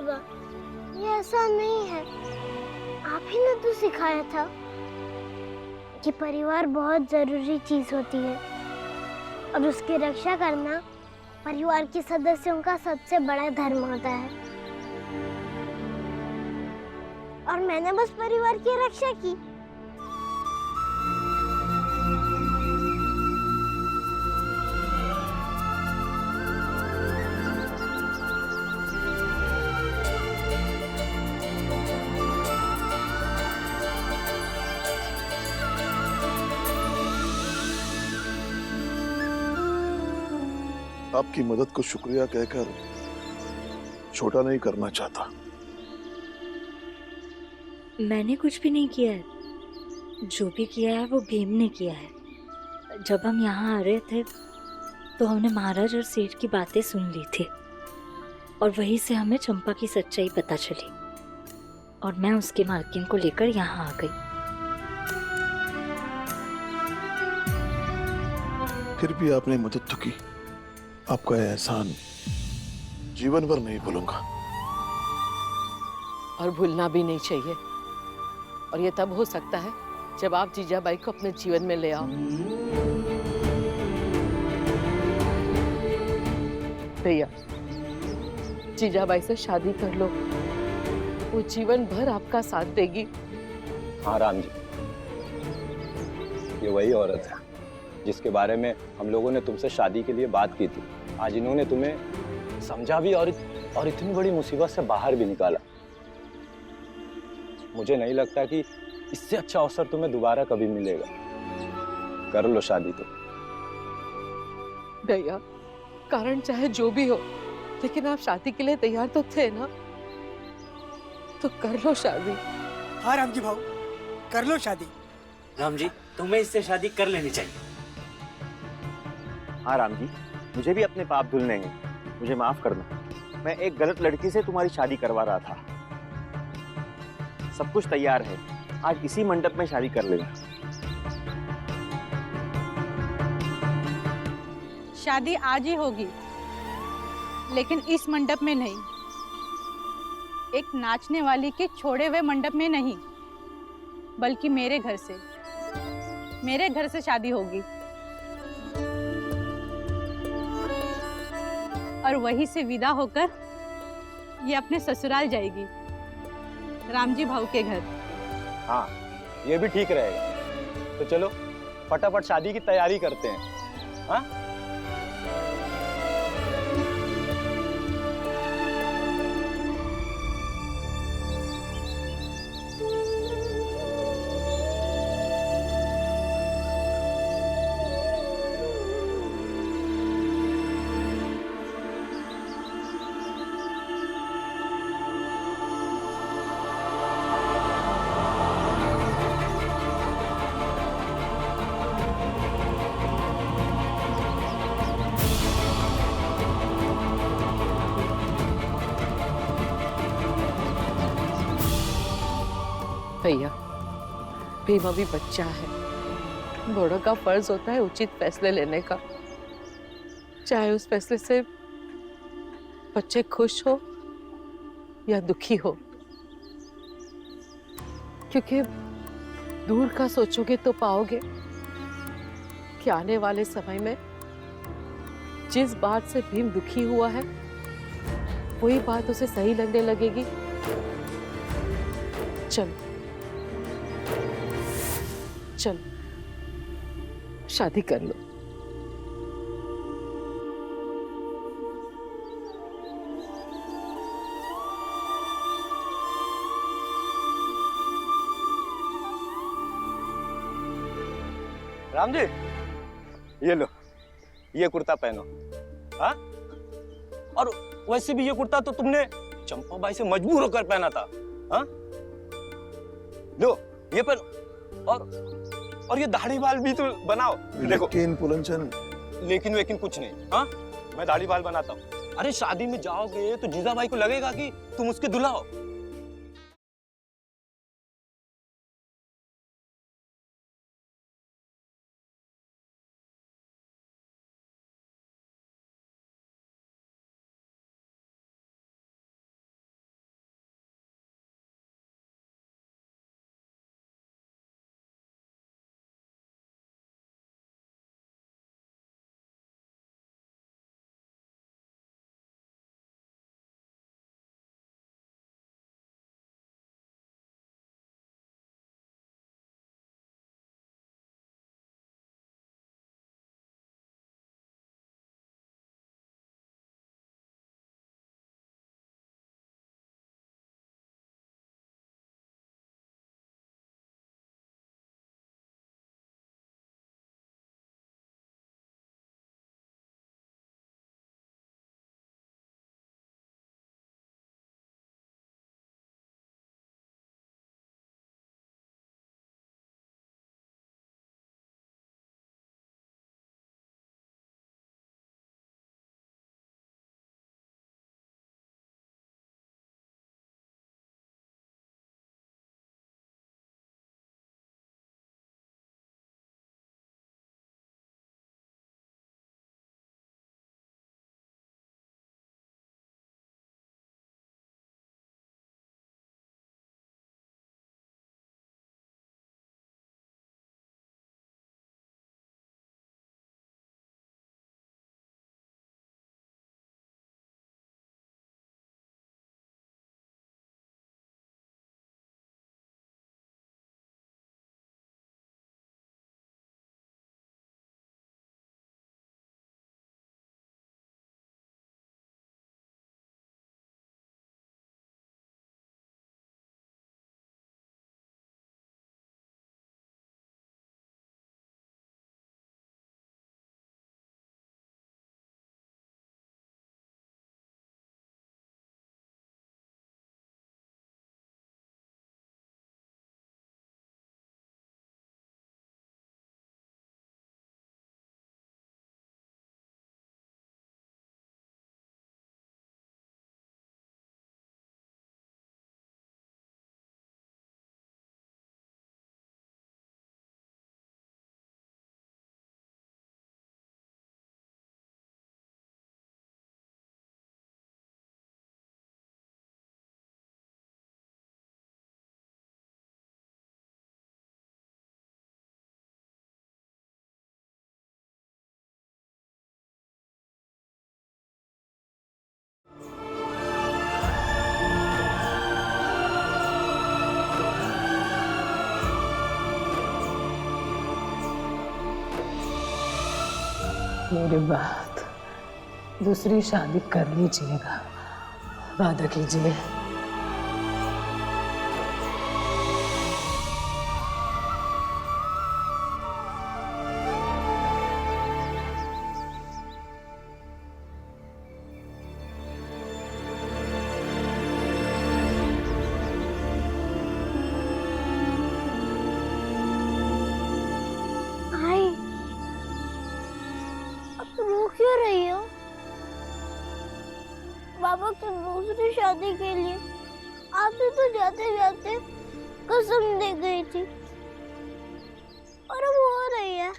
बाबा, ये ऐसा नहीं है। आप ही ने तो सिखाया था कि परिवार बहुत जरूरी चीज होती है और उसकी रक्षा करना परिवार के सदस्यों का सबसे बड़ा धर्म होता है। और मैंने बस परिवार की रक्षा की। आपकी मदद को शुक्रिया कहकर छोटा नहीं करना चाहता। मैंने कुछ भी नहीं किया है। जो भी किया है वो भीम ने किया है। जब हम यहाँ आ रहे थे तो हमने महाराज और सेठ की बातें सुन ली थी और वहीं से हमें चंपा की सच्चाई पता चली और मैं उसकी मालकिन को लेकर यहाँ आ गई। फिर भी आपने मदद तो की। आपका यह एहसान जीवन भर नहीं भूलूंगा। और भूलना भी नहीं चाहिए। और ये तब हो सकता है जब आप जीजाबाई को अपने जीवन में ले आओ। भैया, जीजाबाई से शादी कर लो, वो जीवन भर आपका साथ देगी। हाँ राम जी, ये वही औरत है जिसके बारे में हम लोगों ने तुमसे शादी के लिए बात की थी। आज इन्होंने तुम्हें समझा भी और इतनी बड़ी मुसीबत से बाहर भी निकाला। मुझे नहीं लगता कि इससे अच्छा अवसर तुम्हें दोबारा कभी मिलेगा। कर लो शादी तो। भैया, कारण चाहे जो भी हो, लेकिन आप शादी के लिए तैयार तो थे ना? तो कर लो शादी। हाँ राम जी भाऊ, कर लो शादी। राम जी, तुम्हें इससे शादी कर लेनी चाहिए। हाँ राम जी, मुझे भी अपने पाप धुलने हैं। मुझे माफ करना। मैं एक गलत लड़की से तुम्हारी शादी करवा रहा था। सब कुछ तैयार है, आज इसी मंडप में शादी कर लेना। शादी आज ही होगी, लेकिन इस मंडप में नहीं। एक नाचने वाली के छोड़े हुए मंडप में नहीं, बल्कि मेरे घर से शादी होगी। और वहीं से विदा होकर ये अपने ससुराल जाएगी, रामजी भाऊ के घर। हाँ, ये भी ठीक रहेगा। तो चलो फटाफट शादी की तैयारी करते हैं। हाँ? भैया, भीम अभी बच्चा है। बड़ों का फर्ज होता है उचित फैसले लेने का, चाहे उस फैसले से बच्चे खुश हो या दुखी हो। क्योंकि दूर का सोचोगे तो पाओगे कि आने वाले समय में जिस बात से भीम दुखी हुआ है वही बात उसे सही लगने लगेगी। चल चल शादी कर लो। राम जी, ये लो, ये कुर्ता पहनो। हाँ? और वैसे भी ये कुर्ता तो तुमने चंपा बाई से मजबूर होकर पहना था। हाँ? लो, ये पहनो। और ये दाढ़ी बाल भी तो बनाओ। देखो, लेकिन पुलंचन, लेकिन वेकिन कुछ नहीं। हाँ? मैं दाढ़ी बाल बनाता हूँ। अरे शादी में जाओगे तो जीजाबाई को लगेगा कि तुम उसके दूल्हा हो। मेरी बात, दूसरी शादी कर लीजिएगा, वादा कीजिए। आई, अब रो क्यों रही हो? बाबा की दूसरी शादी के लिए आपने तो जाते जाते कसम दे गई थी और अब हो रही है।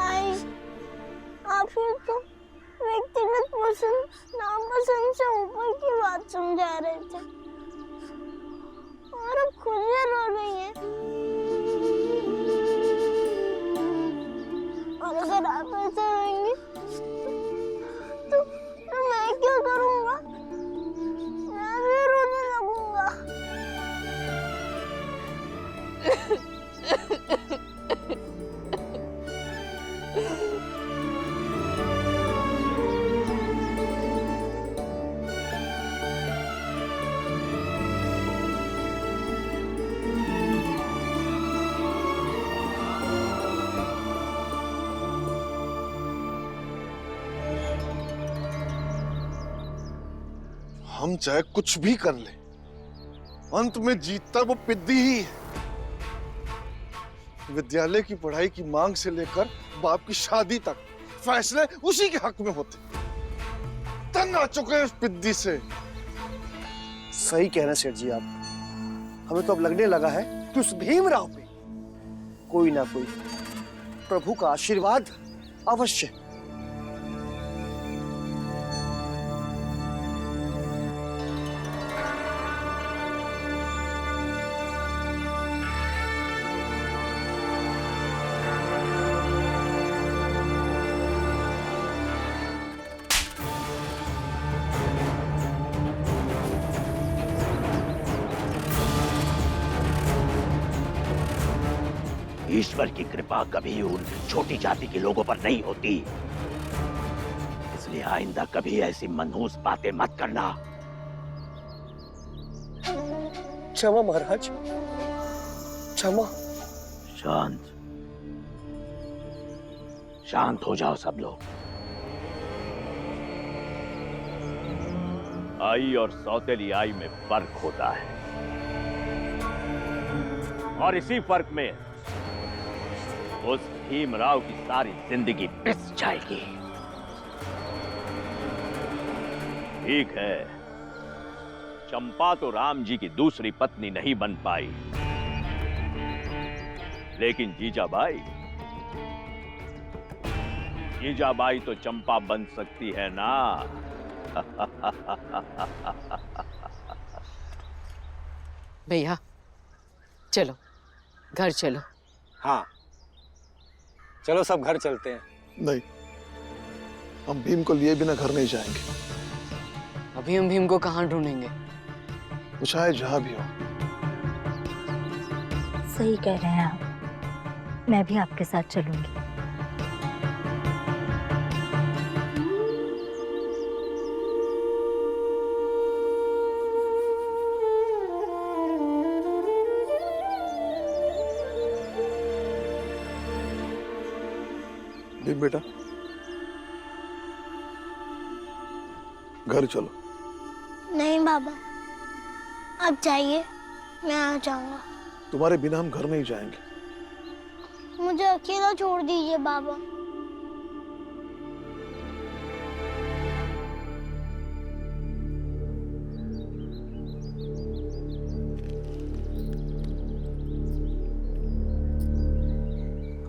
आई, आपने तो व्यक्तिगत पसंद नापसंद से ऊपर की बात समझा रहे थे और अब खुद ही रो रही है। और अगर आप ऐसे रहेंगे तो मैं क्या करूँगा? मैं भी रोने लगूंगा। हम चाहे कुछ भी कर ले, अंत में जीतता वो पिद्दी ही है। विद्यालय की पढ़ाई की मांग से लेकर बाप की शादी तक फैसले उसी के हक में होते। तंग आ चुके हैं उस पिद्दी से। सही कह रहे हैं सेठ जी आप। हमें तो अब लगने लगा है कि उस भीमराव पे कोई ना कोई प्रभु का आशीर्वाद अवश्य। ईश्वर की कृपा कभी उन छोटी जाति के लोगों पर नहीं होती, इसलिए आइंदा कभी ऐसी मनहूस बातें मत करना। क्षमा महाराज, क्षमा। शांत शांत हो जाओ सब लोग। आई और सौतेली आई में फर्क होता है और इसी फर्क में उस भीमराव की सारी जिंदगी पिस जाएगी। ठीक है, चंपा तो राम जी की दूसरी पत्नी नहीं बन पाई, लेकिन जीजाबाई तो चंपा बन सकती है ना। भैया चलो, घर चलो। हाँ चलो सब घर चलते हैं। नहीं, हम भीम को लिए बिना घर नहीं जाएंगे। अभी हम भीम को कहाँ ढूंढेंगे? वो चाहे जहां भी हो। सही कह रहे हैं आप, मैं भी आपके साथ चलूंगी। भीम बेटा, घर चलो। नहीं बाबा, आप जाइए, मैं आ जाऊंगा। तुम्हारे बिना हम घर नहीं जाएंगे। मुझे अकेला छोड़ दीजिए बाबा।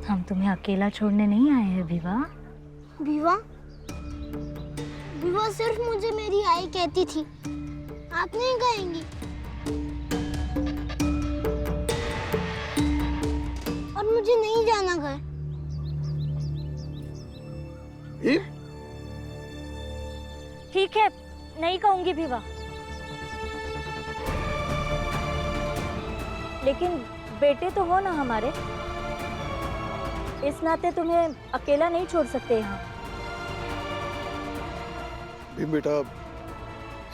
हम तुम्हें अकेला छोड़ने नहीं आए हैं विवा। विवा? विवा सिर्फ मुझे मेरी आई कहती थी, आप नहीं कहेंगी? और मुझे नहीं जाना घर। भीम, ठीक है, नहीं कहूंगी भीवा, लेकिन बेटे तो हो ना हमारे, इस नाते तुम्हें अकेला नहीं छोड़ सकते यहाँ। भीम बेटा,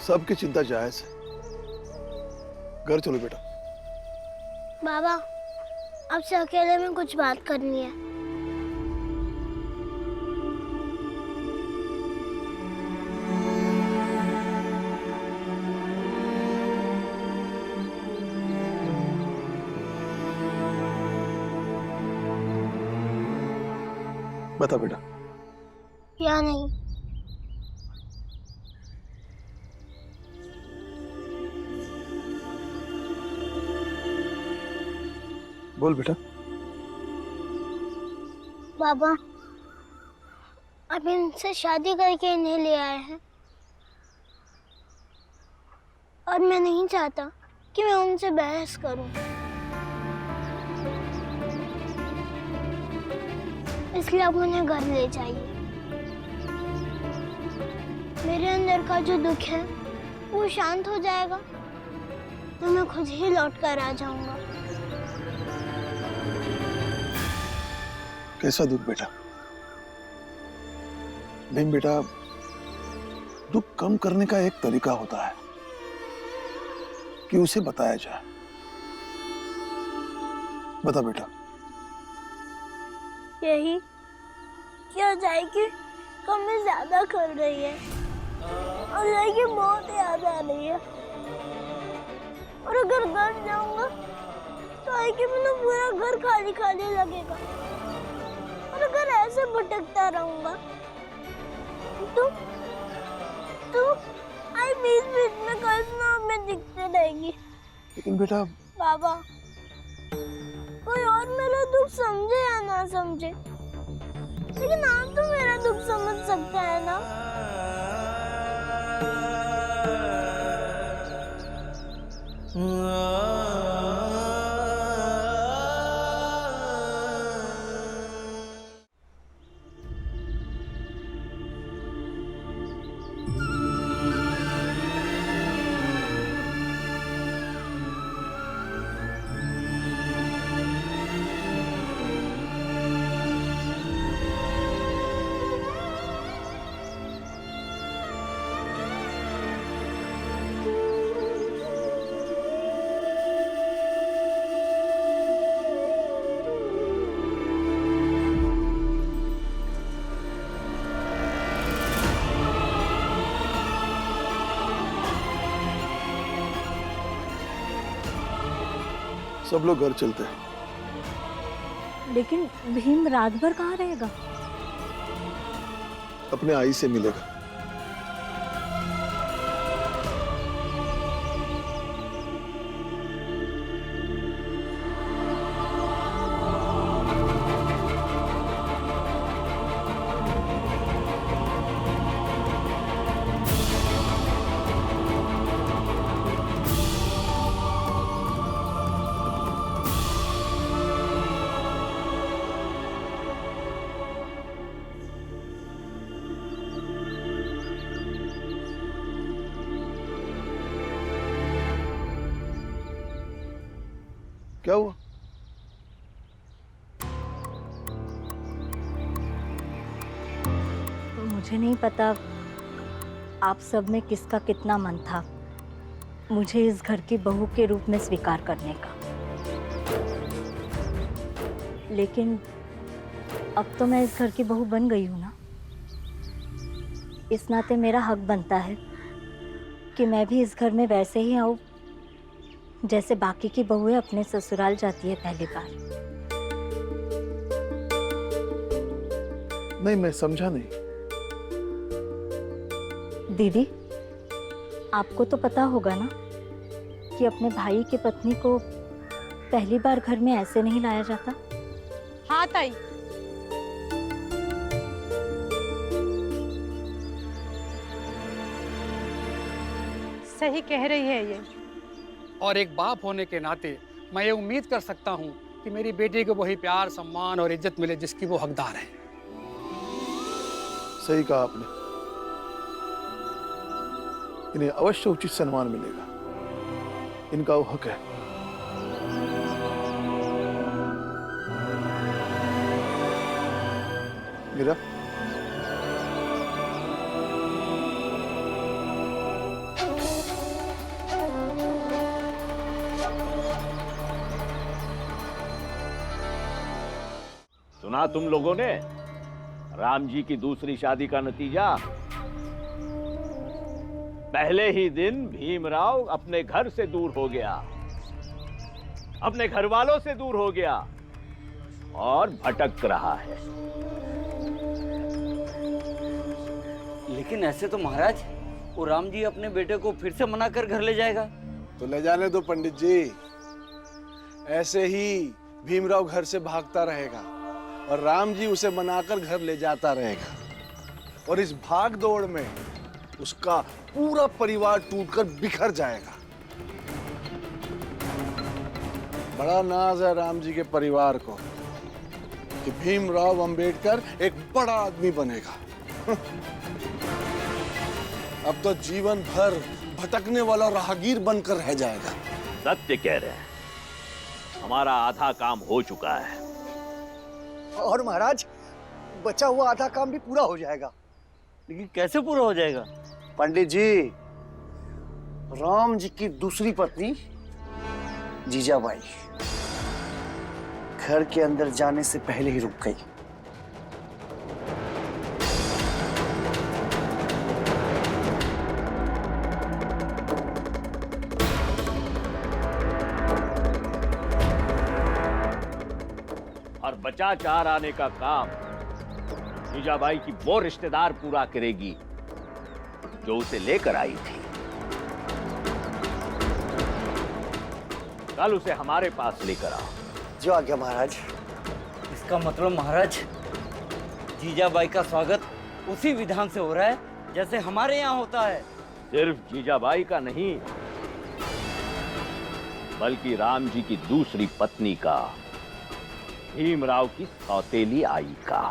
सबकी चिंता जायज है। घर चलो बेटा। बाबा, आपसे अकेले में कुछ बात करनी है। बता बेटा। या नहीं? बोल बेटा। बाबा, आप इनसे शादी करके इन्हें ले आए हैं और मैं नहीं चाहता कि मैं उनसे बहस करूं, इसलिए आप उन्हें घर ले जाइए। मेरे अंदर का जो दुख है वो शांत हो जाएगा तो मैं खुद ही लौट कर आ जाऊंगा। कैसा दुख बेटा? भीम बेटा, दुख कम करने का एक तरीका होता है कि उसे बताया जाए। बता बेटा। यही क्या जाए कि कमी ज्यादा कर रही है और जाए कि बहुत याद आ रही है, और अगर घर जाऊंगा तो आए कि मुझे पूरा घर खाली खाली लगेगा, और अगर ऐसे भटकता रहूंगा तो आई बीच बीच में कल्पना में दिखते रहेगी। लेकिन बेटा, बाबा, कोई और मेरा दुख समझे या ना समझे, लेकिन आप तो मेरा दुख समझ सकते हैं ना। सब लोग घर चलते हैं। लेकिन भीम रात भर कहाँ रहेगा? अपने आई से मिलेगा। क्या हुआ? मुझे नहीं पता आप सब में किसका कितना मन था मुझे इस घर की बहू के रूप में स्वीकार करने का, लेकिन अब तो मैं इस घर की बहू बन गई हूँ ना, इस नाते मेरा हक बनता है कि मैं भी इस घर में वैसे ही आऊँ जैसे बाकी की बहुएं अपने ससुराल जाती है पहली बार। नहीं, मैं समझा नहीं। दीदी, आपको तो पता होगा ना कि अपने भाई की पत्नी को पहली बार घर में ऐसे नहीं लाया जाता। हाँ ताई, सही कह रही है ये। और एक बाप होने के नाते मैं ये उम्मीद कर सकता हूँ कि मेरी बेटी को वही प्यार, सम्मान और इज्जत मिले जिसकी वो हकदार है। सही कहा आपने, इन्हें अवश्य उचित सम्मान मिलेगा, इनका वो हक है। मीरा, सुना तुम लोगों ने राम जी की दूसरी शादी का नतीजा? पहले ही दिन भीमराव अपने घर से दूर हो गया, अपने घर वालों से दूर हो गया और भटक रहा है। लेकिन ऐसे तो महाराज वो राम जी अपने बेटे को फिर से मना कर घर ले जाएगा। तो ले जाने दो पंडित जी, ऐसे ही भीमराव घर से भागता रहेगा और राम जी उसे मनाकर घर ले जाता रहेगा और इस भाग दौड़ में उसका पूरा परिवार टूटकर बिखर जाएगा। बड़ा नाज है राम जी के परिवार को कि भीमराव अंबेडकर एक बड़ा आदमी बनेगा। अब तो जीवन भर भटकने वाला राहगीर बनकर रह जाएगा। सत्य कह रहे हैं, हमारा आधा काम हो चुका है। और महाराज, बचा हुआ आधा काम भी पूरा हो जाएगा। लेकिन कैसे पूरा हो जाएगा? पंडित जी, राम जी की दूसरी पत्नी जीजाबाई घर के अंदर जाने से पहले ही रुक गई। और बचा चार आने का काम जीजाबाई की वो रिश्तेदार पूरा करेगी जो उसे लेकर आई थी। कल उसे हमारे पास लेकर आओ। जो आज्ञा महाराज। इसका मतलब महाराज जीजाबाई का स्वागत उसी विधान से हो रहा है जैसे हमारे यहाँ होता है। सिर्फ जीजाबाई का नहीं, बल्कि राम जी की दूसरी पत्नी का, भीमराव की सौतेली आई का।